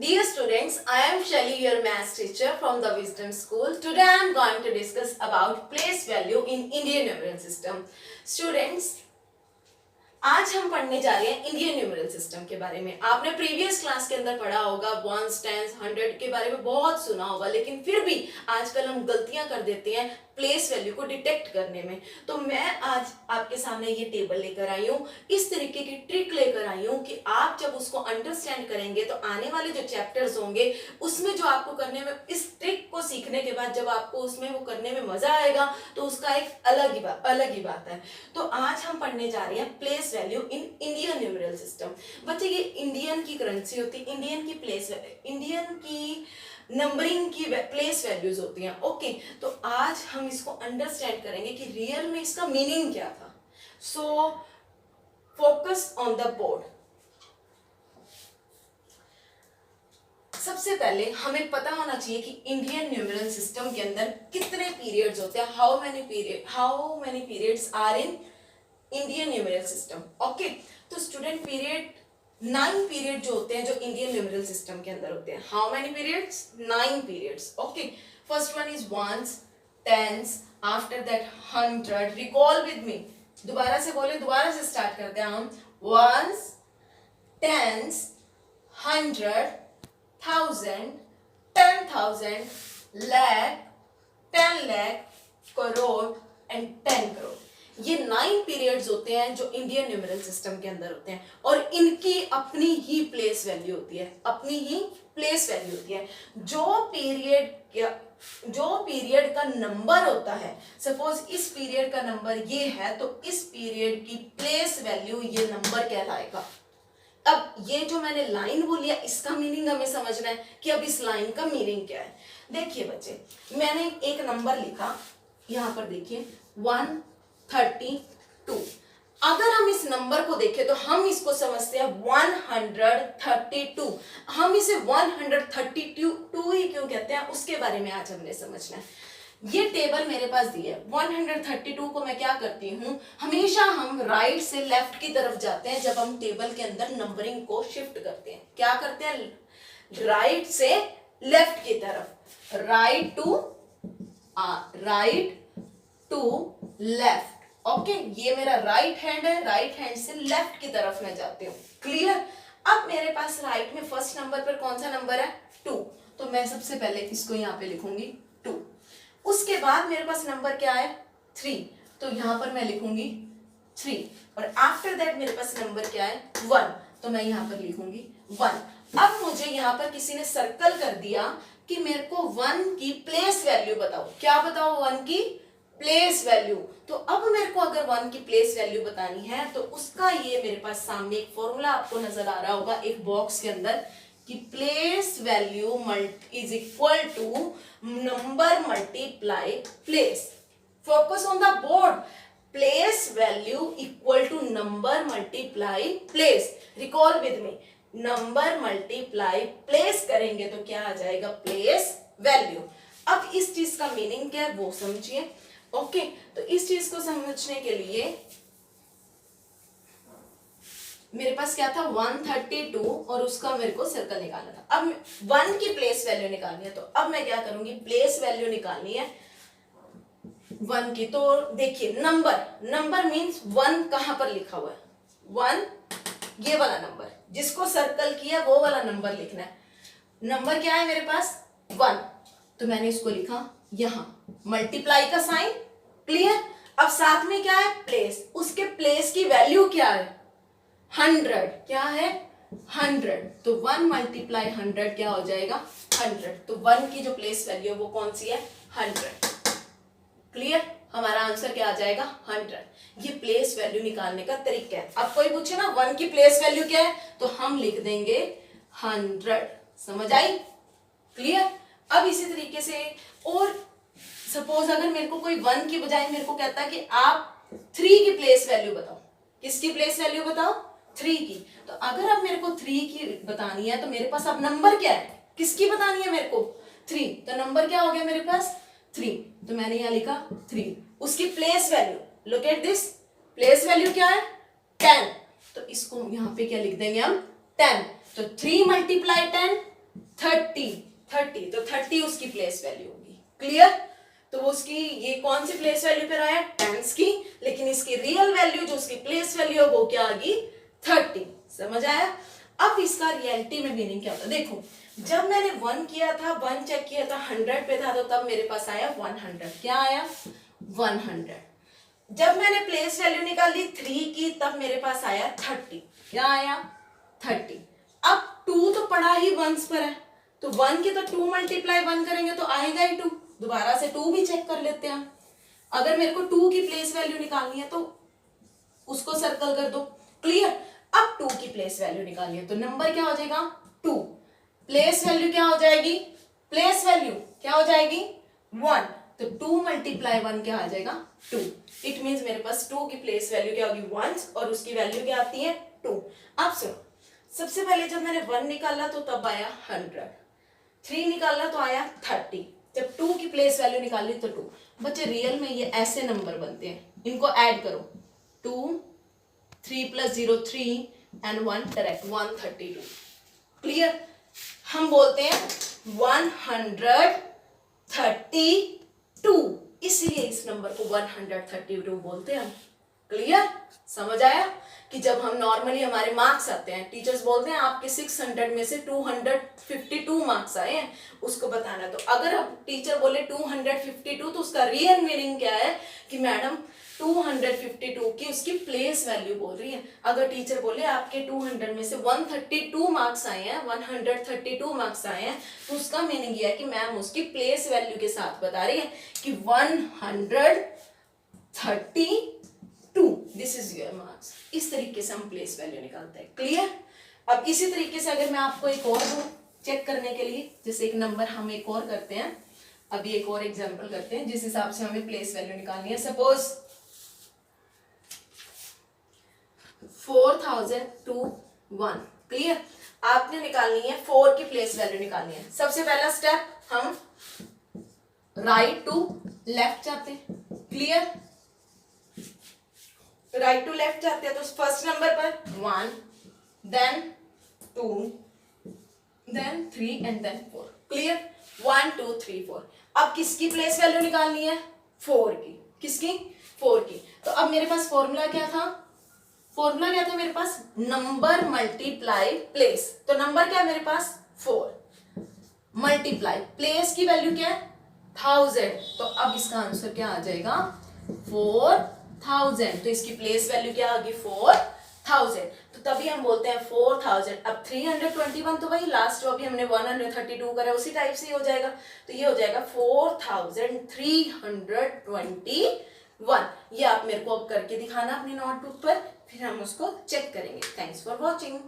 Dear students, I am Shelly, your maths teacher from the Wisdom School. Today I am going to discuss about place value in Indian numeral system. Students, आज हम पढ़ने जा रहे हैं Indian numeral system के बारे में। आपने प्रीवियस क्लास के अंदर पढ़ा होगा वंस, टेंस, 100 के बारे में बहुत सुना होगा, लेकिन फिर भी आजकल हम गलतियां कर देते हैं प्लेस वैल्यू को डिटेक्ट करने में। तो मैं आज आपके सामने ये टेबल लेकर आई हूँ, इस तरीके की ट्रिक लेकर आई हूँ कि आप जब उसको अंडरस्टैंड करेंगे तो आने वाले जो चैप्टर्स होंगे उसमें जो आपको करने में, इस ट्रिक को सीखने के बाद जब आपको उसमें वो करने में मजा आएगा तो उसका एक अलग ही बात है। तो आज हम पढ़ने जा रहे हैं place value in Indian numeral system. बच्चे ये इंडियन की करेंसी होती है, इंडियन की नंबरिंग की प्लेस वैल्यूज होती हैं। ओके, तो आज हम इसको अंडरस्टैंड करेंगे कि रियल में इसका मीनिंग क्या था। So focus on the board. सबसे पहले हमें पता होना चाहिए कि इंडियन न्यूमरल सिस्टम के अंदर कितने पीरियड्स होते हैं, how many periods are in Indian numeral system. Okay, तो स्टूडेंट पीरियड 9 पीरियड जो होते हैं जो इंडियन न्यूमरल सिस्टम के अंदर होते हैं। How many periods? 9 periods. Okay, first one is ones, tens, after that 100। Recall with me, दोबारा से बोले, दोबारा से स्टार्ट करते हैं हम। Ones, tens, 100, 1000, 10,000, lakh, 10 lakh, crore and 10 crore. ये 9 पीरियड्स होते हैं जो इंडियन न्यूमरल सिस्टम के अंदर होते हैं और इनकी अपनी ही प्लेस वैल्यू होती है, जो पीरियड का नंबर होता है, सपोज इस पीरियड का नंबर ये है तो इस पीरियड की प्लेस वैल्यू ये नंबर कहलाएगा। अब ये जो मैंने लाइन बोली है इसका मीनिंग हमें समझना है कि अब इस लाइन का मीनिंग क्या है। देखिए बच्चे, मैंने एक नंबर लिखा, यहां पर देखिए 132। अगर हम इस नंबर को देखें तो हम इसको समझते हैं 132। हम इसे 132 ही क्यों कहते हैं उसके बारे में आज हमने समझना है। ये टेबल मेरे पास दी है 132 को मैं क्या करती हूँ, हमेशा हम राइट से लेफ्ट की तरफ जाते हैं जब हम टेबल के अंदर नंबरिंग को शिफ्ट करते हैं। क्या करते हैं? राइट से लेफ्ट की तरफ, राइट टू लेफ्ट। ओके, ये मेरा राइट हैंड है, राइट हैंड से लेफ्ट की तरफ मैं जाती हूँ। क्लियर? अब मेरे पास राइट में फर्स्ट नंबर पर कौन सा नंबर है? 2। तो मैं सबसे पहले इसको यहाँ पे लिखूंगी 2। उसके बाद मेरे पास नंबर क्या है? 3। तो यहां पर मैं लिखूंगी 3। और आफ्टर दैट मेरे पास नंबर क्या है? 1। तो मैं यहां पर लिखूंगी 1। अब मुझे यहां पर किसी ने सर्कल कर दिया कि मेरे को 1 की प्लेस वैल्यू बताओ। क्या बताओ? 1 की प्लेस वैल्यू। तो अब मेरे को अगर 1 की प्लेस वैल्यू बतानी है तो उसका ये मेरे पास सामने एक फॉर्मूला आपको नजर आ रहा होगा एक बॉक्स के अंदर कि place value is equal to number multiply place. Focus on the board. Place value equal to number multiply place. Recall with me, number multiply place करेंगे तो क्या आ जाएगा? Place value. अब इस चीज का मीनिंग क्या है वो समझिए। ओके, तो इस चीज को समझने के लिए मेरे पास क्या था? 132 और उसका मेरे को सर्कल निकालना था। अब 1 की प्लेस वैल्यू निकालनी है तो अब मैं क्या करूंगी? प्लेस वैल्यू निकालनी है 1 की। तो देखिए, नंबर मींस 1 कहां पर लिखा हुआ है? 1, ये वाला नंबर जिसको सर्कल किया वो वाला नंबर लिखना है। नंबर क्या है मेरे पास? 1। तो मैंने इसको लिखा यहां, मल्टीप्लाई का साइन। क्लियर? अब साथ में क्या है? प्लेस। उसके प्लेस की वैल्यू क्या है? 100। क्या है? 100। तो 1 मल्टीप्लाई 100 क्या हो जाएगा? 100। तो 1 की जो प्लेस वैल्यू है वो कौन सी है? 100। क्लियर? हमारा आंसर क्या आ जाएगा? 100। ये प्लेस वैल्यू निकालने का तरीका है। अब कोई पूछे ना 1 की प्लेस वैल्यू क्या है तो हम लिख देंगे 100। समझ आई? क्लियर? अब इसी तरीके से, और सपोज अगर मेरे को कोई 1 की बजाय मेरे को कहता है कि आप 3 की प्लेस वैल्यू बताओ। किसकी प्लेस वैल्यू बताओ? 3 की। तो अगर अब मेरे को 3 की बतानी है तो मेरे पास अब नंबर क्या है? किसकी बतानी है मेरे को? 3। तो नंबर क्या हो गया मेरे पास? 3। तो मैंने यहां लिखा 3। उसकी place value, look at this, place value क्या है? 10। तो इसको यहां पे क्या लिख देंगे हम? 10। तो 3 मल्टीप्लाई 10 30 तो 30 उसकी प्लेस वैल्यू होगी। क्लियर? तो उसकी ये कौन सी प्लेस वैल्यू पर आया? टेंस की, लेकिन इसकी रियल वैल्यू जो उसकी प्लेस वैल्यू है वो क्या आ गई? 30। समझ आया? अब इसका रियलिटी में मीनिंग क्या होता है? देखो, जब मैंने 1 किया था, 1 चेक किया था, 100 पे था, तो तब मेरे पास आया 100। क्या आया? 100। जब मैंने प्लेस वैल्यू निकाली 3 की, तब मेरे पास आया 30। क्या आया? 30। अब 2 तो पड़ा ही वंस पर है, तो 1 के तो 2 मल्टीप्लाई 1 करेंगे तो आएगा ही 2। दोबारा से 2 भी चेक कर लेते हैं। अगर मेरे को 2 की प्लेस वैल्यू निकालनी है तो उसको सर्कल कर दो। क्लियर? अब 2 की प्लेस वैल्यू निकालनी है तो नंबर क्या हो जाएगा? 2। प्लेस वैल्यू क्या हो जाएगी? प्लेस वैल्यू क्या हो जाएगी? 1। तो 2 मल्टीप्लाई 1 क्या आ जाएगा? 2। इट मीन्स मेरे पास 2 की प्लेस वैल्यू क्या होगी? 1 और उसकी वैल्यू क्या आती है? 2। अब सुनो, सबसे पहले जब मैंने 1 निकाला तो तब आया 100, 3 निकाला तो आया 30, जब 2 की प्लेस वैल्यू निकाली तो 2। बच्चे रियल में ये ऐसे नंबर बनते हैं, इनको ऐड करो। 2, 3 + 0 3 एंड 1 डायरेक्ट 132। क्लियर? हम बोलते हैं 132, इसलिए इस नंबर को 132 बोलते हैं हम। क्लियर? समझ आया? कि जब हम नॉर्मली हमारे मार्क्स आते हैं, टीचर्स बोलते हैं आपके 600 में से 252 मार्क्स आए हैं, उसको बताना। तो अगर हम टीचर बोले 252 तो उसका रियल मीनिंग क्या है कि मैडम 252 की उसकी प्लेस वैल्यू बोल रही है। अगर टीचर बोले आपके 200 में से 132 मार्क्स आए हैं, 132 मार्क्स आए हैं, तो उसका मीनिंग ये है कि मैम उसकी प्लेस वैल्यू के साथ बता रही है कि 132, दिस इज योर मार्क्स। इस तरीके से हम प्लेस वैल्यू निकालते हैं। क्लियर? अब इसी तरीके से अगर मैं आपको एक और दूं चेक करने के लिए, जैसे एक नंबर हम एक और करते हैं, अभी एक और एग्जांपल करते हैं जिस हिसाब से हमें प्लेस वैल्यू निकालनी है। सपोज 4001। क्लियर? आपने निकालनी है 4 की प्लेस वैल्यू निकालनी है। सबसे पहला स्टेप, हम राइट टू लेफ्ट जाते हैं। क्लियर? राइट टू लेफ्ट जाते हैं तो फर्स्ट नंबर पर 1, then 2, then 3 and then 4। Clear? 1 2 3 4। अब किसकी प्लेस वैल्यू निकालनी है? 4 की। किसकी? 4 की। तो अब मेरे पास फॉर्मूला क्या था? फॉर्मूला क्या था मेरे पास? Number multiply place. तो नंबर क्या है मेरे पास? 4 मल्टीप्लाई प्लेस की वैल्यू क्या है? 1000। तो अब इसका आंसर क्या आ जाएगा? 4000। तो इसकी प्लेस वैल्यू क्या होगी? 4000। तो तभी हम बोलते हैं 4000। अब 321 तो भाई लास्ट जो अभी हमने 132 करा उसी टाइप से ही हो जाएगा, तो ये हो जाएगा 4321। ये आप मेरे को अब करके दिखाना अपनी नोटबुक पर, फिर हम उसको चेक करेंगे। Thanks for watching.